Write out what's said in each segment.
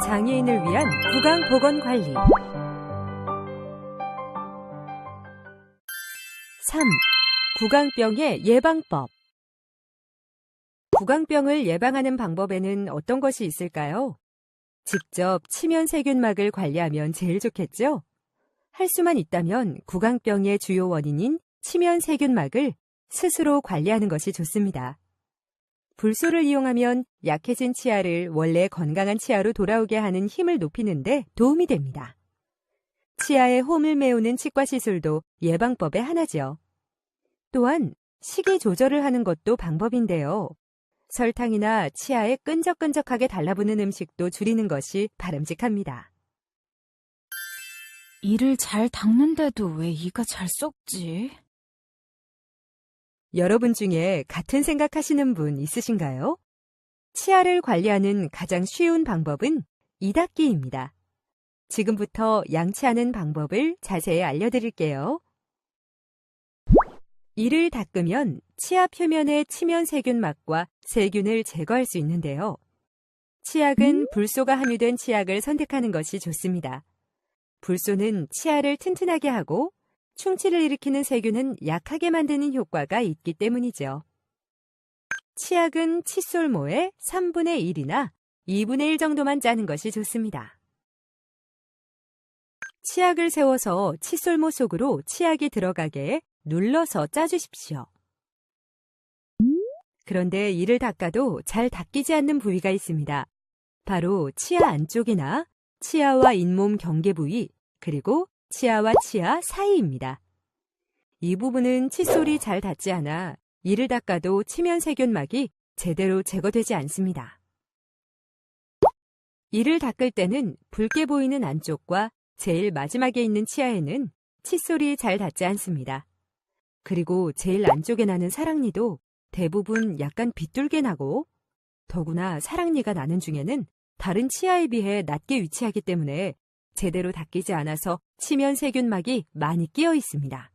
장애인을 위한 구강보건관리. 3. 구강병의 예방법. 구강병을 예방하는 방법에는 어떤 것이 있을까요? 직접 치면세균막을 관리하면 제일 좋겠죠? 할 수만 있다면 구강병의 주요 원인인 치면세균막을 스스로 관리하는 것이 좋습니다. 불소를 이용하면 약해진 치아를 원래 건강한 치아로 돌아오게 하는 힘을 높이는 데 도움이 됩니다. 치아에 홈을 메우는 치과 시술도 예방법의 하나죠. 또한 식이 조절을 하는 것도 방법인데요. 설탕이나 치아에 끈적끈적하게 달라붙는 음식도 줄이는 것이 바람직합니다. 이를 잘 닦는데도 왜 이가 잘 썩지? 여러분 중에 같은 생각하시는 분 있으신가요? 치아를 관리하는 가장 쉬운 방법은 이 닦기입니다. 지금부터 양치하는 방법을 자세히 알려드릴게요. 이를 닦으면 치아 표면의 치면세균막과 세균을 제거할 수 있는데요. 치약은 불소가 함유된 치약을 선택하는 것이 좋습니다. 불소는 치아를 튼튼하게 하고 충치를 일으키는 세균은 약하게 만드는 효과가 있기 때문이죠. 치약은 칫솔모의 3분의 1이나 2분의 1 정도만 짜는 것이 좋습니다. 치약을 세워서 칫솔모 속으로 치약이 들어가게 눌러서 짜주십시오. 그런데 이를 닦아도 잘 닦이지 않는 부위가 있습니다. 바로 치아 안쪽이나 치아와 잇몸 경계 부위, 그리고 치아와 치아 사이입니다. 이 부분은 칫솔이 잘 닿지 않아 이를 닦아도 치면세균막이 제대로 제거되지 않습니다. 이를 닦을 때는 붉게 보이는 안쪽과 제일 마지막에 있는 치아에는 칫솔이 잘 닿지 않습니다. 그리고 제일 안쪽에 나는 사랑니도 대부분 약간 비뚤게 나고, 더구나 사랑니가 나는 중에는 다른 치아에 비해 낮게 위치하기 때문에 제대로 닦이지 않아서 치면세균막이 많이 끼어 있습니다.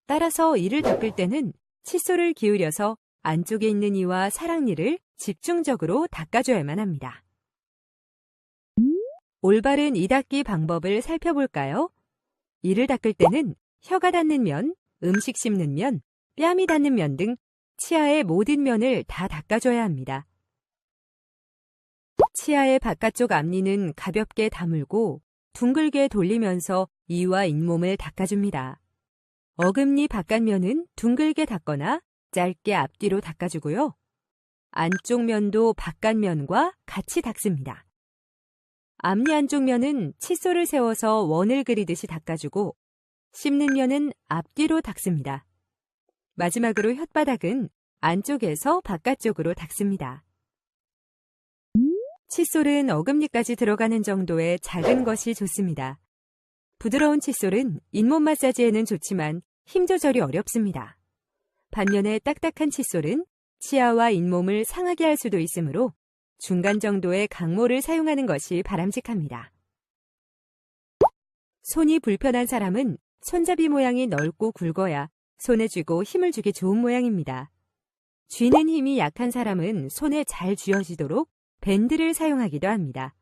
따라서 이를 닦을 때는 칫솔을 기울여서 안쪽에 있는 이와 사랑니를 집중적으로 닦아줘야만 합니다. 올바른 이 닦기 방법을 살펴볼까요? 이를 닦을 때는 혀가 닿는 면, 음식 씹는 면, 뺨이 닿는 면 등 치아의 모든 면을 다 닦아줘야 합니다. 치아의 바깥쪽 앞니는 가볍게 다물고 둥글게 돌리면서 이와 잇몸을 닦아줍니다. 어금니 바깥면은 둥글게 닦거나 짧게 앞뒤로 닦아주고요. 안쪽 면도 바깥면과 같이 닦습니다. 앞니 안쪽 면은 칫솔을 세워서 원을 그리듯이 닦아주고, 씹는 면은 앞뒤로 닦습니다. 마지막으로 혓바닥은 안쪽에서 바깥쪽으로 닦습니다. 칫솔은 어금니까지 들어가는 정도의 작은 것이 좋습니다. 부드러운 칫솔은 잇몸 마사지에는 좋지만 힘 조절이 어렵습니다. 반면에 딱딱한 칫솔은 치아와 잇몸을 상하게 할 수도 있으므로 중간 정도의 강모를 사용하는 것이 바람직합니다. 손이 불편한 사람은 손잡이 모양이 넓고 굵어야 손에 쥐고 힘을 주기 좋은 모양입니다. 쥐는 힘이 약한 사람은 손에 잘 쥐어지도록 밴드를 사용하기도 합니다.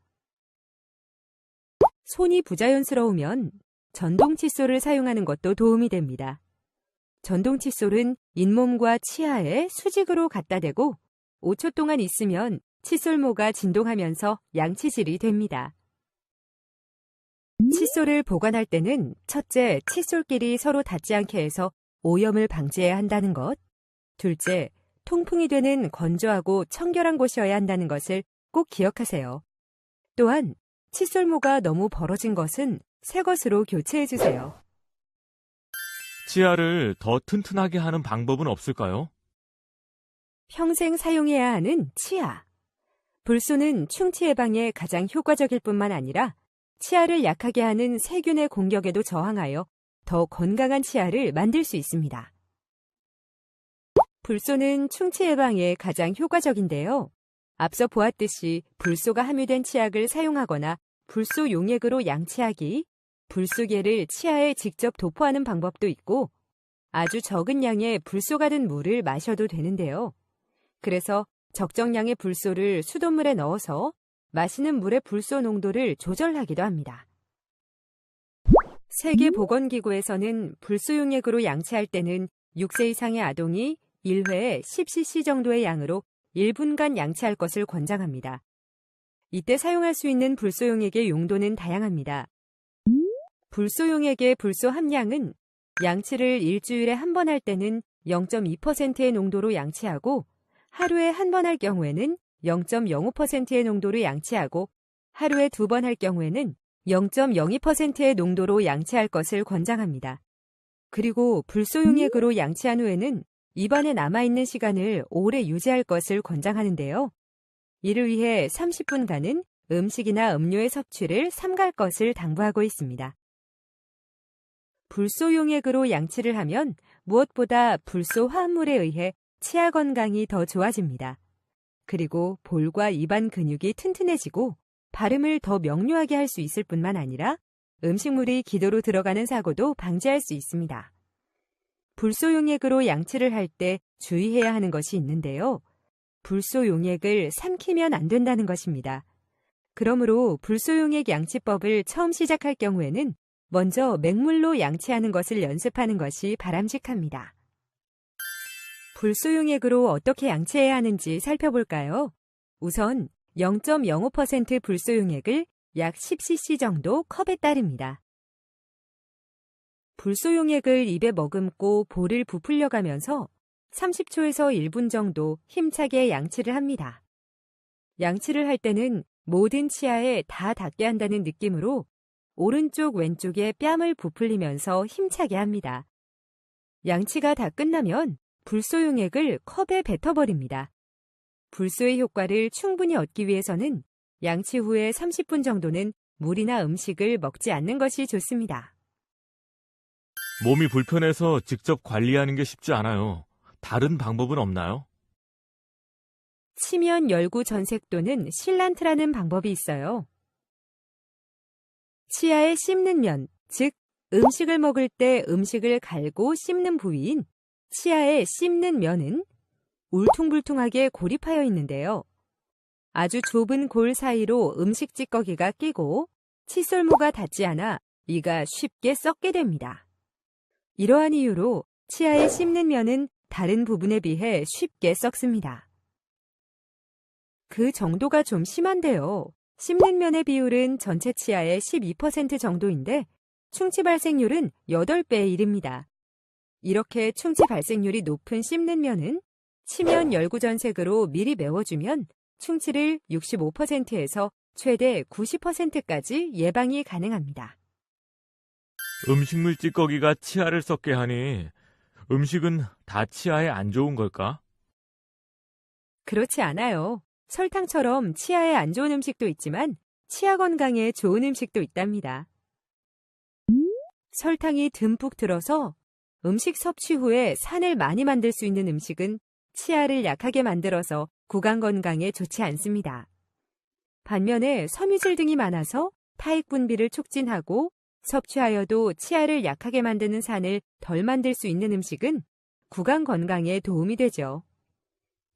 손이 부자연스러우면 전동 칫솔을 사용하는 것도 도움이 됩니다. 전동 칫솔은 잇몸과 치아에 수직으로 갖다 대고 5초 동안 있으면 칫솔모가 진동하면서 양치질이 됩니다. 칫솔을 보관할 때는 첫째, 칫솔끼리 서로 닿지 않게 해서 오염을 방지해야 한다는 것. 둘째, 통풍이 되는 건조하고 청결한 곳이어야 한다는 것을 꼭 기억하세요. 또한 칫솔모가 너무 벌어진 것은 새 것으로 교체해주세요. 치아를 더 튼튼하게 하는 방법은 없을까요? 평생 사용해야 하는 치아. 불소는 충치 예방에 가장 효과적일 뿐만 아니라 치아를 약하게 하는 세균의 공격에도 저항하여 더 건강한 치아를 만들 수 있습니다. 불소는 충치 예방에 가장 효과적인데요. 앞서 보았듯이 불소가 함유된 치약을 사용하거나 불소 용액으로 양치하기, 불소계를 치아에 직접 도포하는 방법도 있고, 아주 적은 양의 불소가 든 물을 마셔도 되는데요. 그래서 적정량의 불소를 수돗물에 넣어서 마시는 물의 불소 농도를 조절하기도 합니다. 세계보건기구에서는 불소용액으로 양치할 때는 6세 이상의 아동이 1회에 10cc 정도의 양으로 1분간 양치할 것을 권장합니다. 이때 사용할 수 있는 불소용액의 용도는 다양합니다. 불소용액의 불소 함량은 양치를 일주일에 한 번 할 때는 0.2%의 농도로 양치하고 하루에 한 번 할 경우에는 0.05%의 농도로 양치하고 하루에 2번 할 경우에는 0.02%의 농도로 양치할 것을 권장합니다. 그리고 불소용액으로 양치한 후에는 입안에 남아있는 시간을 오래 유지할 것을 권장하는데요. 이를 위해 30분간은 음식이나 음료의 섭취를 삼갈 것을 당부하고 있습니다. 불소용액으로 양치를 하면 무엇보다 불소 화합물에 의해 치아 건강이 더 좋아집니다. 그리고 볼과 입안 근육이 튼튼해지고 발음을 더 명료하게 할 수 있을 뿐만 아니라 음식물이 기도로 들어가는 사고도 방지할 수 있습니다. 불소용액으로 양치를 할 때 주의해야 하는 것이 있는데요. 불소용액을 삼키면 안 된다는 것입니다. 그러므로 불소용액 양치법을 처음 시작할 경우에는 먼저 맹물로 양치하는 것을 연습하는 것이 바람직합니다. 불소용액으로 어떻게 양치해야 하는지 살펴볼까요? 우선 0.05% 불소용액을 약 10cc 정도 컵에 따릅니다. 불소용액을 입에 머금고 볼을 부풀려 가면서 30초에서 1분 정도 힘차게 양치를 합니다. 양치를 할 때는 모든 치아에 다 닿게 한다는 느낌으로 오른쪽 왼쪽에 뺨을 부풀리면서 힘차게 합니다. 양치가 다 끝나면 불소용액을 컵에 뱉어버립니다. 불소의 효과를 충분히 얻기 위해서는 양치 후에 30분 정도는 물이나 음식을 먹지 않는 것이 좋습니다. 몸이 불편해서 직접 관리하는 게 쉽지 않아요. 다른 방법은 없나요? 치면 열구 전색 또는 실란트라는 방법이 있어요. 치아에 씹는 면, 즉 음식을 먹을 때 음식을 갈고 씹는 부위인 치아에 씹는 면은 울퉁불퉁하게 고립하여 있는데요. 아주 좁은 골 사이로 음식 찌꺼기가 끼고 칫솔모가 닿지 않아 이가 쉽게 썩게 됩니다. 이러한 이유로 치아에 씹는 면은 다른 부분에 비해 쉽게 썩습니다. 그 정도가 좀 심한데요. 씹는 면의 비율은 전체 치아의 12% 정도인데 충치 발생률은 8배에 이릅니다. 이렇게 충치 발생률이 높은 씹는 면은 치면 열구전색으로 미리 메워주면 충치를 65%에서 최대 90%까지 예방이 가능합니다. 음식물 찌꺼기가 치아를 썩게 하니 음식은 다 치아에 안 좋은 걸까? 그렇지 않아요. 설탕처럼 치아에 안 좋은 음식도 있지만 치아 건강에 좋은 음식도 있답니다. 설탕이 듬뿍 들어서 음식 섭취 후에 산을 많이 만들 수 있는 음식은 치아를 약하게 만들어서 구강 건강에 좋지 않습니다. 반면에 섬유질 등이 많아서 타액 분비를 촉진하고 섭취하여도 치아를 약하게 만드는 산을 덜 만들 수 있는 음식은 구강 건강에 도움이 되죠.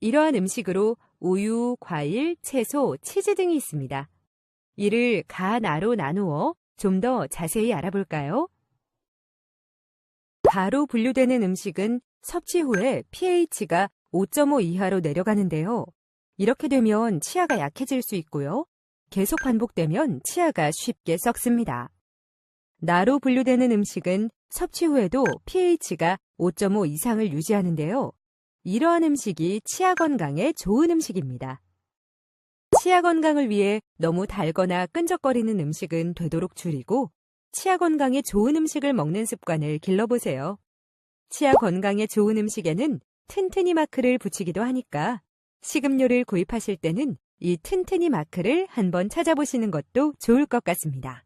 이러한 음식으로 우유, 과일, 채소, 치즈 등이 있습니다. 이를 가, 나로 나누어 좀 더 자세히 알아볼까요? 가로 분류되는 음식은 섭취 후에 pH가 5.5 이하로 내려가는데요. 이렇게 되면 치아가 약해질 수 있고요. 계속 반복되면 치아가 쉽게 썩습니다. 나로 분류되는 음식은 섭취 후에도 pH가 5.5 이상을 유지하는데요. 이러한 음식이 치아 건강에 좋은 음식입니다. 치아 건강을 위해 너무 달거나 끈적거리는 음식은 되도록 줄이고 치아 건강에 좋은 음식을 먹는 습관을 길러보세요. 치아 건강에 좋은 음식에는 튼튼이 마크를 붙이기도 하니까 식음료를 구입하실 때는 이 튼튼이 마크를 한번 찾아보시는 것도 좋을 것 같습니다.